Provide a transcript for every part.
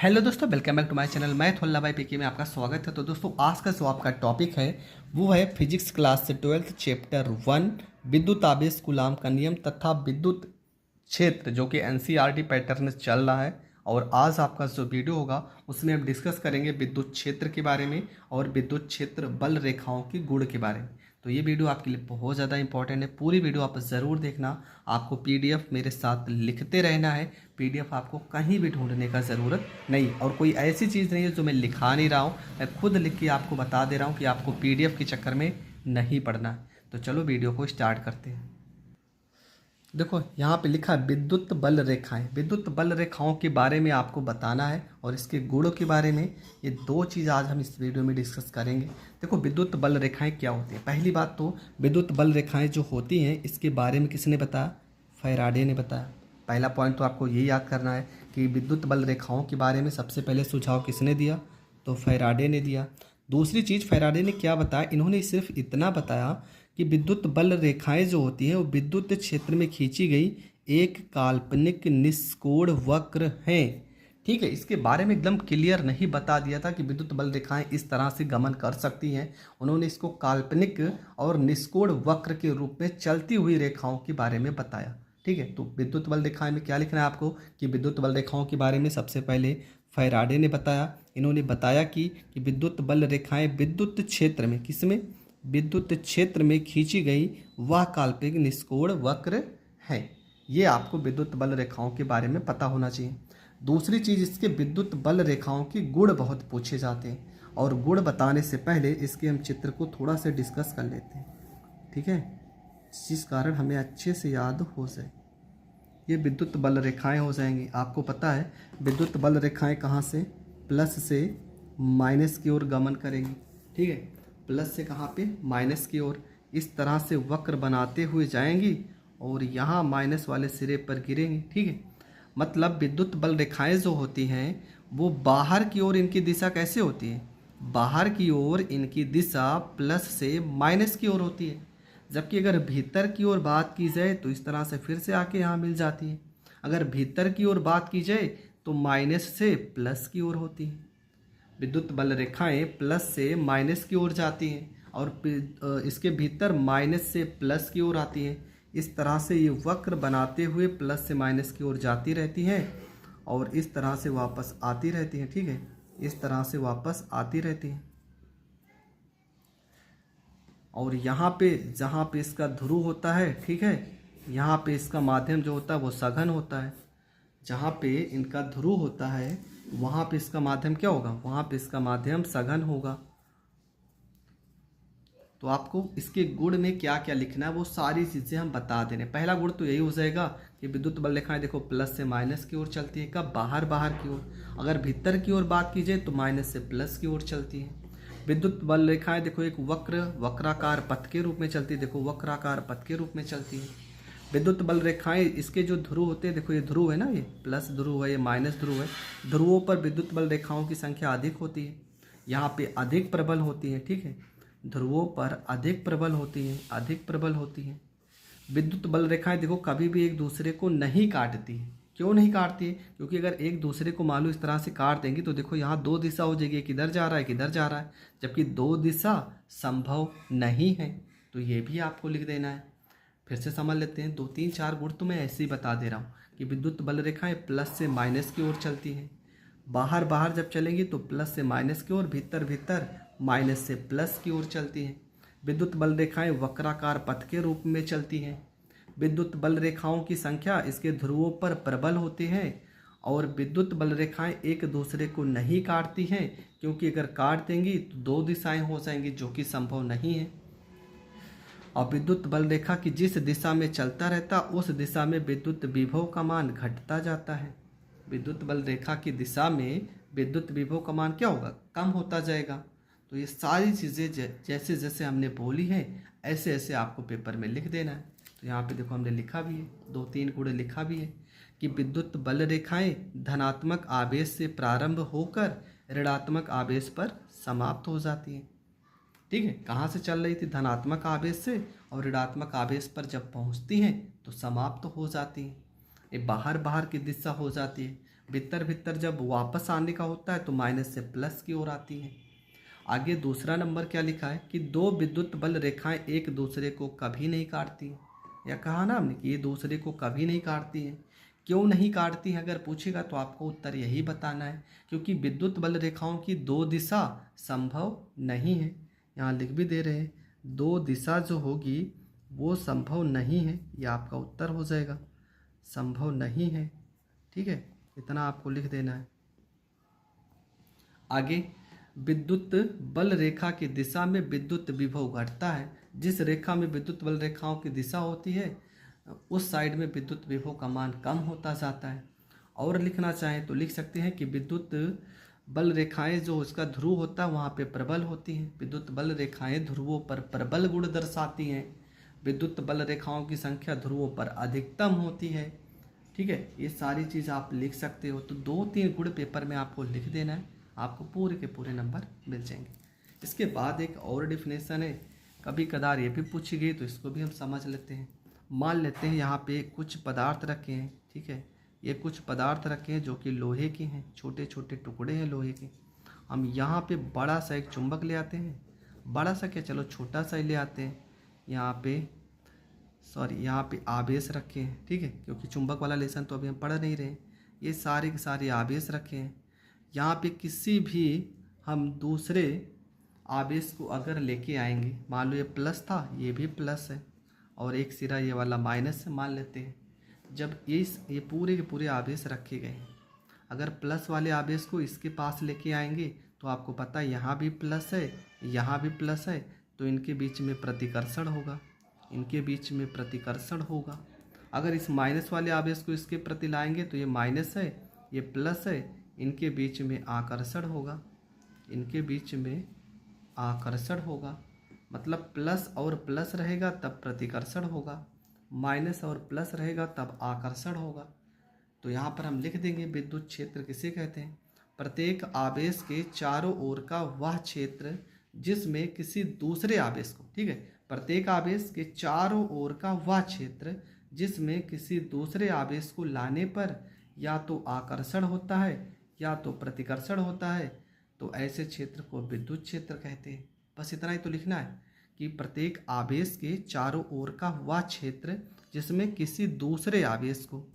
Hello दोस्तों, welcome back to my channel. मैं थोल्ला भाई पीके में आपका स्वागत है। तो दोस्तों, आज का जो आपका टॉपिक है वो है फिजिक्स क्लास से 12th चैप्टर 1 विद्युत आवेश कूलाम का नियम तथा विद्युत क्षेत्र, जो कि एनसीईआरटी पैटर्न में चल रहा है। और आज आपका जो वीडियो होगा उसमें हम डिस्कस करेंगे विद्युत क्षेत्र के बारे में और विद्युत क्षेत्र बल रेखाओं के गुण के बारे में। तो ये वीडियो आपके लिए बहुत ज़्यादा इंपॉर्टेंट है। पूरी वीडियो आप ज़रूर देखना। आपको पीडीएफ मेरे साथ लिखते रहना है। पीडीएफ आपको कहीं भी ढूंढने का ज़रूरत नहीं, और कोई ऐसी चीज़ नहीं है जो मैं लिखा नहीं रहा हूँ। मैं खुद लिख के आपको बता दे रहा हूँ कि आपको पीडीएफ के चक्कर में नहीं पढ़ना है। तो चलो वीडियो को स्टार्ट करते हैं। देखो, यहाँ पे लिखा है विद्युत बल रेखाएं। विद्युत बल रेखाओं के बारे में आपको बताना है और इसके गुणों के बारे में। ये दो चीज़ आज हम इस वीडियो में डिस्कस करेंगे। देखो, विद्युत बल रेखाएं क्या होती हैं। पहली बात तो विद्युत बल रेखाएं जो होती हैं इसके बारे में किसने बताया? फैराडे ने बताया। पहला पॉइंट तो आपको ये याद करना है कि विद्युत बल रेखाओं के बारे में सबसे पहले सुझाव किसने दिया? तो फैराडे ने दिया। दूसरी चीज़ फैराडे ने क्या बताया? इन्होंने सिर्फ इतना बताया कि विद्युत बल रेखाएं जो होती हैं वो विद्युत क्षेत्र में खींची गई एक काल्पनिक निष्कोण वक्र हैं। ठीक है, इसके बारे में एकदम क्लियर नहीं बता दिया था कि विद्युत बल रेखाएं इस तरह से गमन कर सकती हैं। उन्होंने इसको काल्पनिक और निष्कोण वक्र के रूप में चलती हुई रेखाओं के बारे में बताया। ठीक है, तो विद्युत बल रेखाएं में क्या लिखना है आपको कि विद्युत बल रेखाओं के बारे में सबसे पहले फैराडे ने बताया। इन्होंने बताया कि विद्युत बल रेखाएं विद्युत क्षेत्र में, किसमें? विद्युत क्षेत्र में खींची गई वह काल्पनिक निष्कोण वक्र है। ये आपको विद्युत बल रेखाओं के बारे में पता होना चाहिए। दूसरी चीज़, इसके विद्युत बल रेखाओं के गुण बहुत पूछे जाते हैं, और गुण बताने से पहले इसके हम चित्र को थोड़ा सा डिस्कस कर लेते हैं। ठीक है, जिस कारण हमें अच्छे से याद हो जाए। ये विद्युत बल रेखाएं हो जाएंगी। आपको पता है विद्युत बल रेखाएं कहाँ से? प्लस से माइनस की ओर गमन करेंगी। ठीक है, प्लस से कहाँ पे? माइनस की ओर। इस तरह से वक्र बनाते हुए जाएंगी और यहाँ माइनस वाले सिरे पर गिरेंगी। ठीक है, मतलब विद्युत बल रेखाएं जो होती हैं वो बाहर की ओर, इनकी दिशा कैसे होती है? बाहर की ओर इनकी दिशा प्लस से माइनस की ओर होती है। जबकि अगर भीतर की ओर बात की जाए तो इस तरह से फिर से आके यहाँ मिल जाती है। अगर भीतर की ओर बात की जाए तो माइनस से प्लस की ओर होती है। विद्युत बल रेखाएं प्लस से माइनस की ओर जाती हैं और इसके भीतर माइनस से प्लस की ओर आती हैं। इस तरह से ये वक्र बनाते हुए प्लस से माइनस की ओर जाती रहती हैं और इस तरह से वापस आती रहती हैं। ठीक है, इस तरह से वापस आती रहती हैं। और यहाँ पे जहाँ पे इसका ध्रुव होता है, ठीक है, यहाँ पे इसका माध्यम जो होता है वो सघन होता है। जहाँ पे इनका ध्रुव होता है वहाँ पे इसका माध्यम क्या होगा? वहाँ पे इसका माध्यम सघन होगा। तो आपको इसके गुण में क्या क्या लिखना है वो सारी चीज़ें हम बता देने। पहला गुण तो यही हो जाएगा कि विद्युत बल रेखाएं देखो प्लस से माइनस की ओर चलती है। कब? बाहर बाहर की ओर। अगर भीतर की ओर बात की जाए तो माइनस से प्लस की ओर चलती है। विद्युत बल रेखाएं देखो एक वक्राकार पथ के रूप में चलती है। देखो, वक्राकार पथ के रूप में चलती है विद्युत बल रेखाएं। इसके जो ध्रुव होते हैं, देखो ये ध्रुव है ना, ये प्लस ध्रुव है, ये माइनस ध्रुव है। ध्रुवों पर विद्युत बल रेखाओं की संख्या अधिक होती है। यहाँ पे अधिक प्रबल होती है। ठीक है, ध्रुवों पर अधिक प्रबल होती है, अधिक प्रबल होती है। विद्युत बल रेखाएं देखो कभी भी एक दूसरे को नहीं काटती है। क्यों नहीं काटती है? क्योंकि अगर एक दूसरे को मान लो इस तरह से काट देंगी तो देखो यहाँ दो दिशा हो जाएगी, किधर जा रहा है, किधर जा रहा है, जबकि दो दिशा संभव नहीं है। तो ये भी आपको लिख देना है। फिर से समझ लेते हैं। 2 3 4 गुण तो मैं ऐसे ही बता दे रहा हूँ कि विद्युत बल रेखाएं प्लस से माइनस की ओर चलती हैं। बाहर बाहर जब चलेंगी तो प्लस से माइनस की ओर, भीतर भीतर माइनस से प्लस की ओर चलती हैं। विद्युत बल रेखाएं वक्राकार पथ के रूप में चलती हैं। विद्युत बल रेखाओं की संख्या इसके ध्रुवों पर प्रबल होती है। और विद्युत बल रेखाएं एक दूसरे को नहीं काटती हैं, क्योंकि अगर काट देंगी तो दो दिशाएं हो जाएंगी, जो कि संभव नहीं है। और विद्युत बल रेखा की जिस दिशा में चलता रहता उस दिशा में विद्युत विभव का मान घटता जाता है। विद्युत बल रेखा की दिशा में विद्युत विभव का मान क्या होगा? कम होता जाएगा। तो ये सारी चीज़ें जैसे जैसे हमने बोली हैं ऐसे ऐसे आपको पेपर में लिख देना है। तो यहाँ पे देखो हमने लिखा भी है, 2 3 गुण लिखा भी है कि विद्युत बल रेखाएं धनात्मक आवेश से प्रारंभ होकर ऋणात्मक आवेश पर समाप्त हो जाती हैं। ठीक है, कहाँ से चल रही थी? धनात्मक आवेश से, और ऋणात्मक आवेश पर जब पहुँचती हैं तो समाप्त हो जाती हैं। ये बाहर बाहर की दिशा हो जाती है। भीतर भीतर जब वापस आने का होता है तो माइनस से प्लस की ओर आती है। आगे दूसरा नंबर क्या लिखा है कि दो विद्युत बल रेखाएं एक दूसरे को कभी नहीं काटती हैं। या कहा ना हमने कि ये दूसरे को कभी नहीं काटती हैं। क्यों नहीं काटती हैं अगर पूछेगा तो आपको उत्तर यही बताना है, क्योंकि विद्युत बल रेखाओं की दो दिशा संभव नहीं है। यहाँ लिख भी दे रहे हैं, दो दिशा जो होगी वो संभव नहीं है। ये आपका उत्तर हो जाएगा, संभव नहीं है। ठीक है, इतना आपको लिख देना है। आगे, विद्युत बल रेखा की दिशा में विद्युत विभव घटता है। जिस रेखा में विद्युत बल रेखाओं की दिशा होती है उस साइड में विद्युत विभव का मान कम होता जाता है। और लिखना चाहें तो लिख सकते हैं कि विद्युत बल रेखाएं जो उसका ध्रुव होता है वहाँ पे प्रबल होती हैं। विद्युत बल रेखाएं ध्रुवों पर प्रबल गुण दर्शाती हैं। विद्युत बल रेखाओं की संख्या ध्रुवों पर अधिकतम होती है। ठीक है, ये सारी चीज़ आप लिख सकते हो। तो 2-3 गुण पेपर में आपको लिख देना है, आपको पूरे के पूरे नंबर मिल जाएंगे। इसके बाद एक और डिफिनेशन है, कभी कदार ये भी पूछी गई तो इसको भी हम समझ लेते हैं। मान लेते हैं यहाँ पे कुछ पदार्थ रखे हैं। ठीक है, ये कुछ पदार्थ रखे हैं जो कि लोहे के हैं, छोटे छोटे टुकड़े हैं लोहे के। हम यहाँ पे बड़ा सा एक चुंबक ले आते हैं, बड़ा सा क्या, चलो छोटा सा ही ले आते हैं। यहाँ पे आवेश रखे हैं। ठीक है, क्योंकि चुंबक वाला लेसन तो अभी हम पढ़ नहीं रहे। ये सारे के सारे आवेश रखे हैं। यहाँ पे किसी भी हम दूसरे आवेश को अगर लेके आएंगे, मान लो ये प्लस था, ये भी प्लस है, और एक सिरा ये वाला माइनस से मान लेते हैं। जब ये पूरे के पूरे आवेश रखे गए हैं, अगर प्लस वाले आवेश को इसके पास लेके आएंगे तो आपको पता है यहाँ भी प्लस है, यहाँ भी प्लस है, तो इनके बीच में प्रतिकर्षण होगा, इनके बीच में प्रतिकर्षण होगा। अगर इस माइनस वाले आवेश को इसके प्रति लाएंगे तो ये माइनस है, ये प्लस है, इनके बीच में आकर्षण होगा, इनके बीच में आकर्षण होगा। मतलब प्लस और प्लस रहेगा तब प्रतिकर्षण होगा, माइनस और प्लस रहेगा तब आकर्षण होगा। तो यहाँ पर हम लिख देंगे विद्युत क्षेत्र किसे कहते हैं, प्रत्येक आवेश के चारों ओर का वह क्षेत्र जिसमें किसी दूसरे आवेश को, ठीक है, प्रत्येक आवेश के चारों ओर का वह क्षेत्र जिसमें किसी दूसरे आवेश को लाने पर या तो आकर्षण होता है या तो प्रतिकर्षण होता है, तो ऐसे क्षेत्र को विद्युत क्षेत्र कहते हैं। बस इतना ही तो लिखना है कि प्रत्येक आवेश के चारों ओर का वह क्षेत्र जिसमें किसी दूसरे आवेश को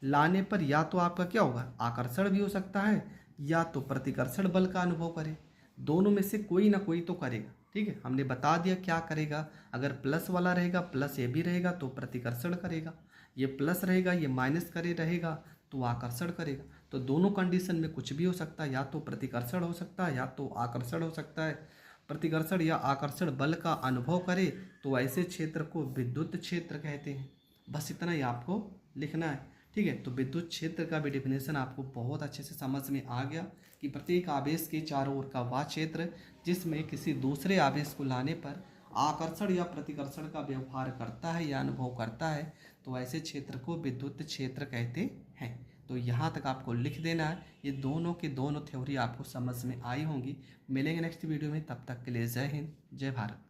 लाने पर या तो आपका क्या होगा, आकर्षण भी हो सकता है या तो प्रतिकर्षण बल का अनुभव करे। दोनों में से कोई ना कोई तो करेगा। ठीक है, हमने बता दिया क्या करेगा। अगर प्लस वाला रहेगा, प्लस ये भी रहेगा तो प्रतिकर्षण करेगा, ये प्लस रहेगा ये माइनस करे रहेगा तो आकर्षण करेगा। तो दोनों कंडीशन में कुछ भी हो सकता है, या तो प्रतिकर्षण हो सकता है या तो आकर्षण हो सकता है। प्रतिकर्षण या आकर्षण बल का अनुभव करे तो ऐसे क्षेत्र को विद्युत क्षेत्र कहते हैं। बस इतना ही आपको लिखना है। ठीक है, तो विद्युत क्षेत्र का भी डिफिनेशन आपको बहुत अच्छे से समझ में आ गया कि प्रत्येक आवेश के चारों ओर का वह क्षेत्र जिसमें किसी दूसरे आवेश को लाने पर आकर्षण या प्रतिकर्षण का व्यवहार करता है या अनुभव करता है, तो ऐसे क्षेत्र को विद्युत क्षेत्र कहते हैं। तो यहाँ तक आपको लिख देना है। ये दोनों के दोनों थ्योरी आपको समझ में आई होंगी। मिलेंगे नेक्स्ट वीडियो में, तब तक के लिए जय हिंद, जय भारत।